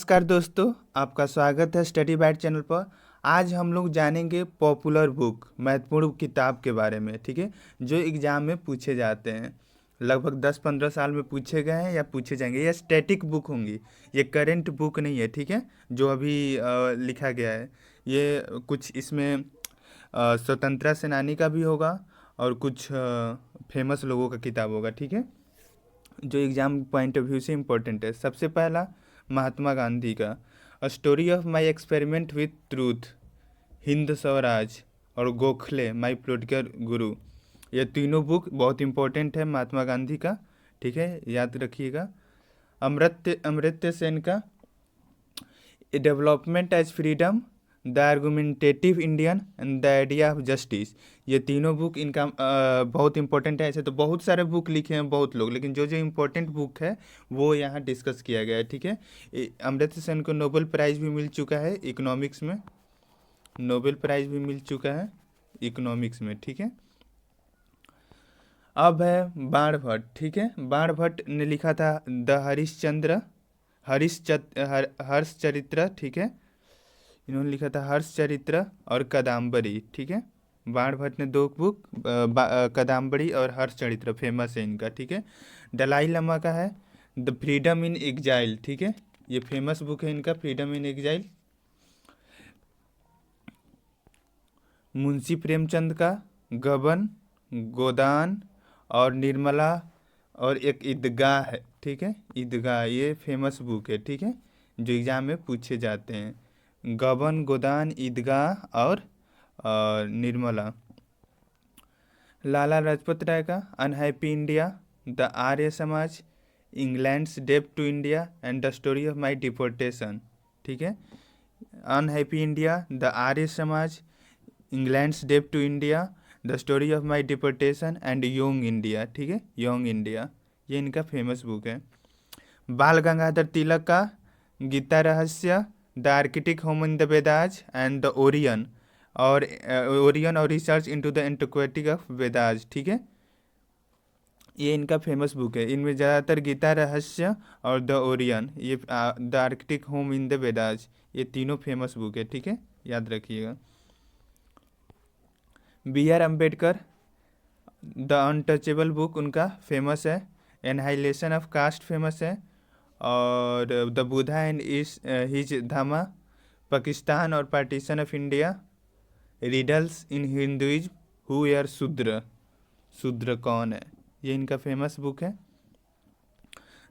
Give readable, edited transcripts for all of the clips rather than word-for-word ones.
नमस्कार दोस्तों, आपका स्वागत है स्टडी बाइट चैनल पर। आज हम लोग जानेंगे पॉपुलर बुक, महत्वपूर्ण किताब के बारे में। ठीक है, जो एग्जाम में पूछे जाते हैं, लगभग 10-15 साल में पूछे गए हैं या पूछे जाएंगे। ये स्टैटिक बुक होंगी, ये करंट बुक नहीं है। ठीक है, जो अभी लिखा गया है, ये कुछ इसमें स्वतंत्रता सेनानी का भी होगा और कुछ फेमस लोगों का किताब होगा। ठीक है, जो एग्ज़ाम पॉइंट ऑफ व्यू से इम्पोर्टेंट है। सबसे पहला महात्मा गांधी का a story of my experiment with truth, Hind Swaraj और गोखले माई पोलिटिकल गुरु। ये तीनों बुक बहुत इंपॉर्टेंट है महात्मा गांधी का। ठीक है, याद रखिएगा। अमर्त्य सेन का development as freedom, the argumentative Indian and the idea of justice. ये तीनों बुक इनका बहुत इंपॉर्टेंट है। ऐसे तो बहुत सारे बुक लिखे हैं बहुत लोग, लेकिन जो जो इम्पोर्टेंट बुक है वो यहाँ डिस्कस किया गया है। ठीक है, अमर्त्य सेन को नोबेल प्राइज़ भी मिल चुका है इकोनॉमिक्स में, नोबेल प्राइज़ भी मिल चुका है इकोनॉमिक्स में। ठीक है, अब है बाणभट्ट। ठीक है, बाणभट्ट ने लिखा था द हर्षचरित्र। ठीक है, इन्होंने लिखा था हर्षचरित्र और कदम्बरी। ठीक है, बाणभट्ट ने दो बुक कदम्बरी और हर्षचरित्र फेमस है इनका। ठीक है, दलाई लामा का है द फ्रीडम इन एग्जाइल। ठीक है, ये फेमस बुक है इनका, फ्रीडम इन एग्जाइल। मुंशी प्रेमचंद का गबन, गोदान और निर्मला और एक ईदगाह है। ठीक है, ईदगाह, ये फेमस बुक है। ठीक है, जो एग्जाम में पूछे जाते हैं। गबन, गोदान, ईदगाह और निर्मला। लाला लाजपत राय का unhappy India, the Arya Samaj, England's डेब्ट to India and the story of my deportation. ठीक है, unhappy India, the Arya Samaj, England's डेब्ट to India, the story of my deportation and young India. ठीक है, योंग इंडिया, ये इनका फेमस बुक है। बाल गंगाधर तिलक का Gita Rahasya, the arctic home in the Vedas and the orion or research into the antiquity of Vedas. ठीक है, ये इनका फेमस बुक है। इनमें ज़्यादातर गीता रहस्य और द ओरियन, ये the arctic home in the Vedas, ये तीनों फेमस बुक है। ठीक है, याद रखिएगा। B R Ambedkar the untouchable book उनका फेमस है। एनहाइलेशन ऑफ कास्ट फेमस है। और the Buddha and his Dhamma, Pakistan और partition of India, riddles in Hinduism, who are Shudra, शूद्र कौन है, ये इनका फेमस बुक है।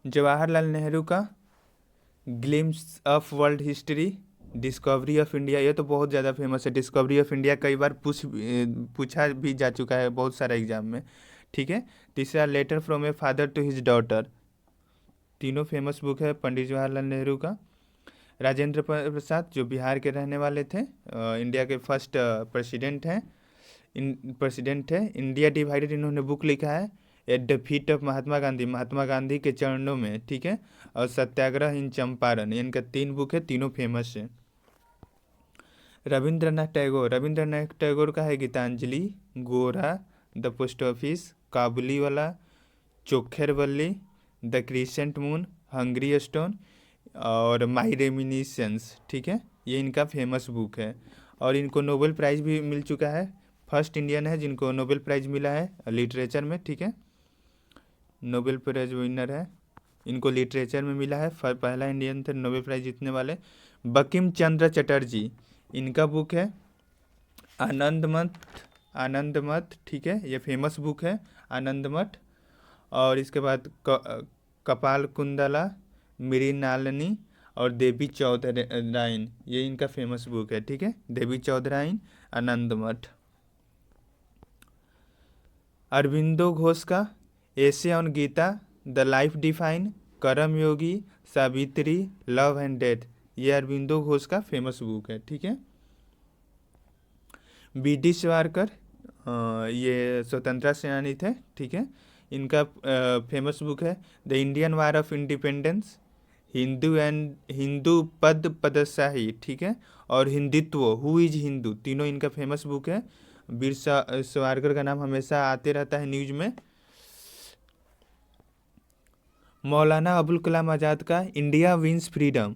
जवाहरलाल नेहरू का glimpse of world history, discovery of India, ये तो बहुत ज़्यादा फेमस है। डिस्कवरी ऑफ इंडिया कई बार पूछा भी जा चुका है बहुत सारा एग्जाम में। ठीक है, तीसरा letter from a father to his daughter, तीनों फेमस बुक है पंडित जवाहरलाल नेहरू का। राजेंद्र प्रसाद, जो बिहार के रहने वाले थे, इंडिया के फर्स्ट प्रेसिडेंट है। इंडिया डिवाइडेड, इन्होंने बुक लिखा है। At the feet of Mahatma Gandhi, Mahatma Gandhi के चरणों में। ठीक है, और सत्याग्रह इन चंपारण, इनका 3 बुक है, तीनों फेमस है। रविंद्रनाथ टैगोर का है गीतांजलि, गोरा, the post office, Kabuli wala, Chokher Bali, the crescent moon, hungry stone और माई रेमिनिसेंस। ठीक है, ये इनका फेमस बुक है और इनको नोबेल प्राइज़ भी मिल चुका है। फर्स्ट इंडियन है जिनको नोबेल प्राइज़ मिला है लिटरेचर में। ठीक है, नोबेल प्राइज़ विनर है, इनको लिटरेचर में मिला है, पहला इंडियन थे नोबेल प्राइज़ जीतने वाले। बंकिम चंद्र चटर्जी, इनका बुक है आनंदमठ। ठीक है, ये फेमस बुक है आनंदमठ। और इसके बाद कपाल कुंडला, मृणालिनी और देवी चौधराइन, ये इनका फेमस बुक है। ठीक है, देवी चौधराइन, आनंदमठ। अरविंदो घोष का essay on Gita, the life divine, Karmayogi, Savitri, love and death, ये अरविंदो घोष का फेमस बुक है। ठीक है, बी डी सावरकर, ये स्वतंत्रता सेनानी थे। ठीक है, इनका फेमस बुक है the Indian war of independence, Hindu Padshahi. ठीक है, और हिंदुत्व, हु इज हिंदू, तीनों इनका फेमस बुक है। वीर सावरकर का नाम हमेशा आते रहता है न्यूज में। मौलाना अबुल कलाम आज़ाद का इंडिया विंस फ्रीडम,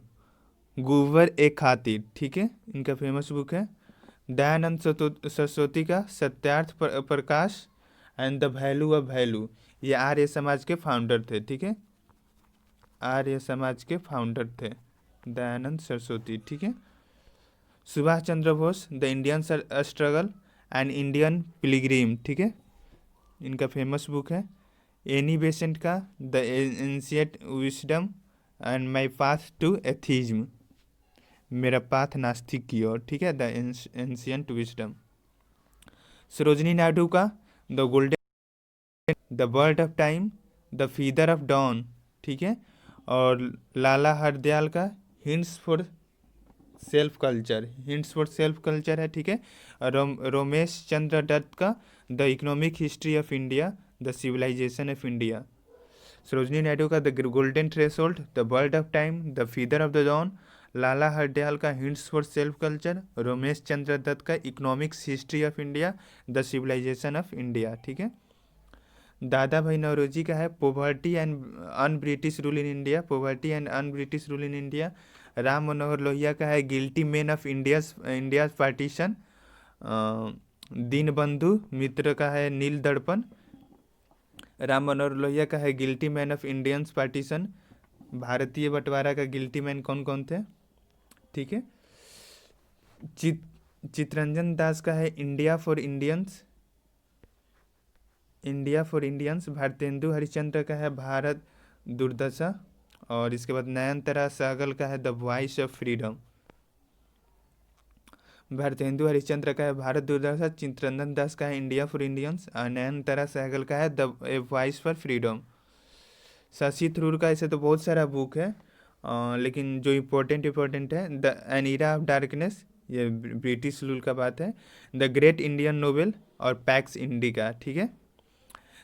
गुवर ए खातिर, ठीक है, इनका फेमस बुक है। दयानंद सरस्वती का Satyarth Prakash and the value of value, ये आर्य समाज के फाउंडर थे, ठीक है, आर्य समाज के फाउंडर थे दयानंद सरस्वती, ठीक है। Subhash Chandra Bose the Indian struggle and Indian pilgrim, ठीक है, इनका फेमस बुक है। एनी बेसेंट का the ancient wisdom and my path to atheism, मेरा पाथ नास्तिक की ओर, ठीक है, the ancient wisdom. Sarojini Naidu का the golden, the world of time, the feather of dawn, ठीक है। और लाला हरदयाल का hints for self culture, hints for self culture है, ठीक है। और रोमेश चंद्र दत्त का the economic history of India, the civilisation of India. Sarojini Naidu का the golden threshold, the world of time, the feather of the dawn. Lala Hardayal का hints for self culture. Romesh Chandra Dutt का economics history of India, the civilisation of India, ठीक है। दादा भाई नौरोजी का है poverty and un British rule in India, poverty and un British rule in India. Ram Manohar Lohia का है guilty man of India partition. Dinabandhu Mitra का है नील दर्पण। राम मनोहर लोहिया का है guilty man of Indians partition. भारतीय बंटवारा का गिल्टी मैन कौन कौन थे, ठीक है। चितरंजन दास का है India for Indians, India for Indians. Bharatendu Harishchandra का है भारत दुर्दशा। और इसके बाद नयनतारा सहगल का है the voice of freedom. Bharatendu Harishchandra का है भारत दुर्दशा, चितरंजन दास का है इंडिया फॉर इंडियंस, और नयनतारा सहगल का है the voice for freedom. Shashi Tharoor का ऐसे तो बहुत सारा बुक है, लेकिन जो इम्पोर्टेंट है the an era of darkness, ये ब्रिटिश रूल का बात है। द ग्रेट इंडियन नोवेल और पैक्स इंडिका, ठीक है।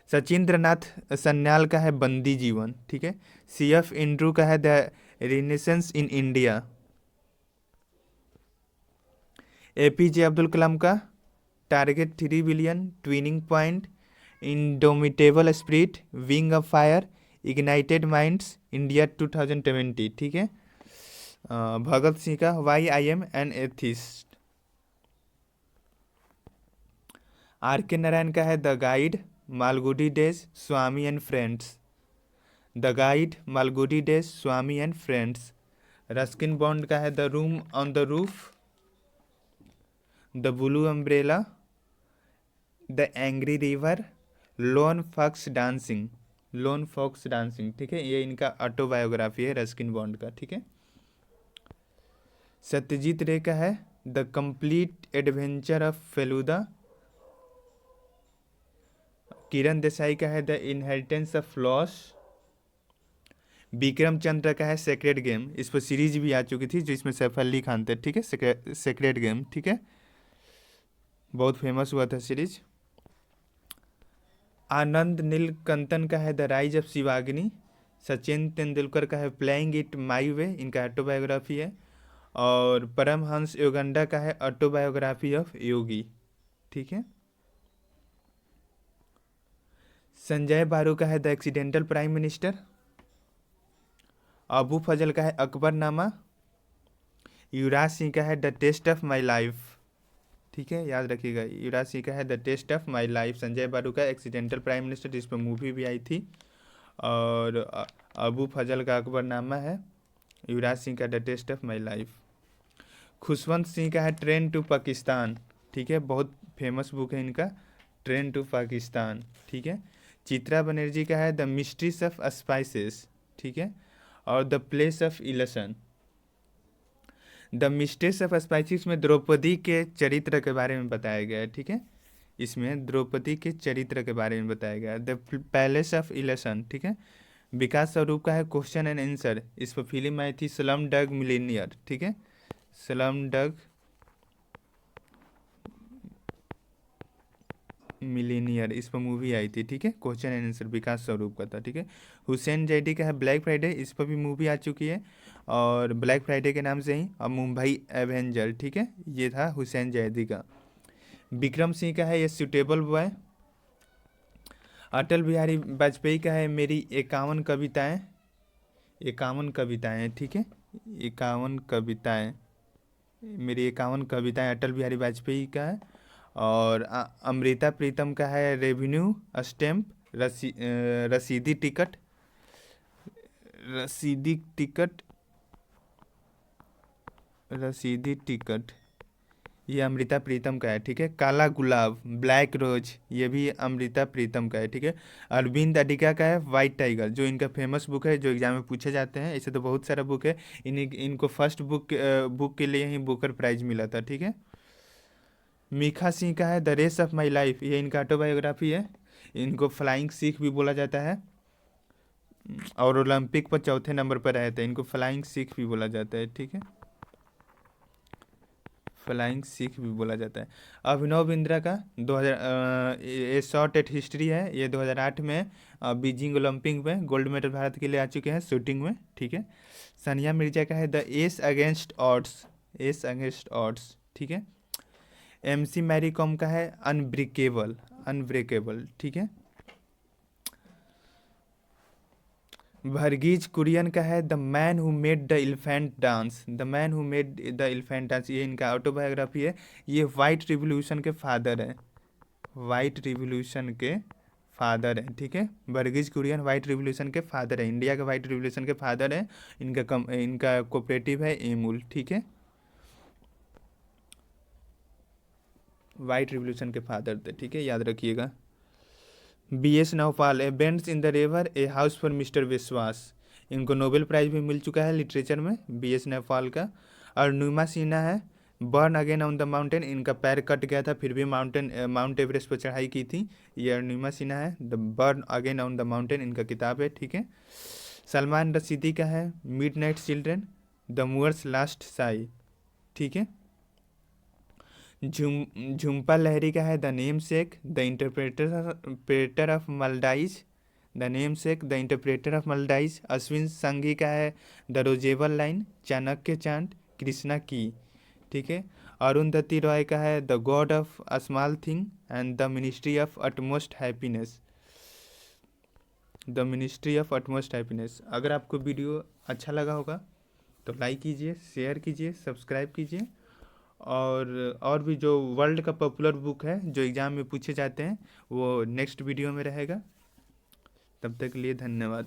सचिंद्र नाथ सन्याल का है बंदी जीवन, ठीक है। CF इंड्रू का है the renaissance in India. APJ Abdul Kalam का target 3 billion, turning point, indomitable spirit, wing of fire, ignited minds, India 2020, ठीक है। भगत सिंह का why I am an atheist. RK Narayan का है the guide, Malgudi days, Swami and friends, the guide, Malgudi days, Swami and friends. Ruskin Bond का है the room on the roof, the blue umbrella, the angry river, loan fox dancing, lone fox dancing, ठीक है, ये इनका autobiography है Ruskin Bond का, ठीक है। सत्यजीत रे का है the complete adventure of Feluda. Kiran Desai का है the inheritance of loss. Vikram Chandra का है सेक्रेड गेम, इस पर सीरीज भी आ चुकी थी जो इसमें सैफ अली खान थे, ठीक है, सेक्रेड गेम, ठीक है, बहुत फेमस हुआ था सीरीज। आनंद नीलकंठन का है the rise of Shivagni. Sachin Tendulkar का है प्लेइंग इट माई वे, इनका ऑटोबायोग्राफी है। और परमहंस योगंडा का है ऑटोबायोग्राफी ऑफ योगी, ठीक है। संजय बारू का है the accidental prime minister. Abu Fazl का है अकबरनामा। युवराज सिंह का है the test of my life, ठीक है, याद रखिएगा, युवराज सिंह का है the test of my life. Sanjaya Baru का एक्सीडेंटल प्राइम मिनिस्टर, जिस पर मूवी भी आई थी। और अबू फजल का अकबरनामा है। युवराज सिंह का the test of my life. Khushwant Singh का है ट्रेन टू पाकिस्तान, ठीक है, बहुत फेमस बुक है इनका, ट्रेन टू पाकिस्तान, ठीक है। चित्रा बनर्जी का है द मिस्ट्रीज ऑफ स्पाइसेस, ठीक है। और the place of elation. The mysteries of spices में द्रौपदी के चरित्र के बारे में बताया गया है, ठीक है, इसमें द्रौपदी के चरित्र के बारे में बताया गया है। द पैलेस ऑफ इलेशन, ठीक है। विकास स्वरूप का है क्वेश्चन एंड आंसर, इस पर फिल्म आई थी स्लम डग मिलीनियर, ठीक है, स्लम डग मिलीनियर, इस पर मूवी आई थी, ठीक है, क्वेश्चन एंड आंसर विकास स्वरूप का था, ठीक है। हुसैन जैदी का है ब्लैक फ्राइडे, इस पर भी मूवी आ चुकी है, और ब्लैक फ्राइडे के नाम से ही। और मुंबई एवेंजर, ठीक है, ये था हुसैन जैदी का। विक्रम सिंह का है ये सूटेबल बॉय। अटल बिहारी वाजपेयी का है मेरी 51 कविताएं, 51 कविताएं, ठीक है, 51 कविताएं, मेरी 51 कविताएं अटल बिहारी वाजपेयी का है। और अमृता प्रीतम का है रेवेन्यू स्टैम्प, रसीदी टिकट, रसीदी टिकट, रसीदी टिकट, ये अमृता प्रीतम का है। ठीक है। काला गुलाब, ब्लैक रोज, ये भी अमृता प्रीतम का है। ठीक है। अरविंद अडिगा का है वाइट टाइगर, जो इनका फेमस बुक है, जो एग्जाम में पूछे जाते हैं। ऐसे तो बहुत सारा बुक है, इनको फर्स्ट बुक के लिए ही बुकर प्राइज मिला था। ठीक है। मीखा सिंह का है the race of my life, ये इनका ऑटोबायोग्राफी है। इनको फ्लाइंग सिख भी बोला जाता है, और ओलंपिक पर चौथे नंबर पर रहे थे। इनको फ्लाइंग सिख भी बोला जाता है। ठीक है। फ्लाइंग सिख भी बोला जाता है। अभिनव बिंद्रा का 2000, ये शॉर्ट एट हिस्ट्री है। ये 2008 में बीजिंग ओलंपिक में गोल्ड मेडल भारत के लिए आ चुके हैं शूटिंग में। ठीक है। सानिया मिर्जा का है the S against odds, S against odds. ठीक है। एमसी मैरी कॉम का है अनब्रेकेबल, अनब्रेकेबल। ठीक है। वर्गीज कुरियन का है the man who made the elephant dance, the man who made the elephant dance, ये इनका ऑटोबायोग्राफी है। ये वाइट रिवोल्यूशन के फादर है, वाइट रिवोल्यूशन के फादर है। ठीक है। वर्गीज कुरियन वाइट रिवोल्यूशन के फादर है, इंडिया के वाइट रिवोल्यूशन के फादर है। इनका कोऑपरेटिव है एमूल। ठीक है। वाइट रिवोल्यूशन के फादर थे। ठीक है, याद रखिएगा। BS Naipaul, a bend in the river, a house for mister Biswas, इनको नोबेल प्राइज भी मिल चुका है लिटरेचर में, BS नौपाल का। और नुमा सिन्हा है burn again on the mountain, इनका पैर कट गया था फिर भी माउंट एवरेस्ट पर चढ़ाई की थी। ये अरुणिमा सिन्हा है, the born again on the mountain इनका किताब है। ठीक है। सलमान रशीदी का है midnight children, the moor's last sigh. ठीक है। झुम्पा लहरी का है the namesake, the interpreter of maladies, the namesake, the interpreter of maladies. Ashwin Sanghi का है the Rozabal line, Chanakya chant, Krishna key. ठीक है। अरुंधति रॉय का है the god of a small thing and the ministry of utmost happiness, the ministry of utmost happiness. अगर आपको video अच्छा लगा होगा तो लाइक कीजिए, शेयर कीजिए, सब्सक्राइब कीजिए। और भी जो वर्ल्ड का पॉपुलर बुक है जो एग्ज़ाम में पूछे जाते हैं वो नेक्स्ट वीडियो में रहेगा। तब तक के लिए धन्यवाद।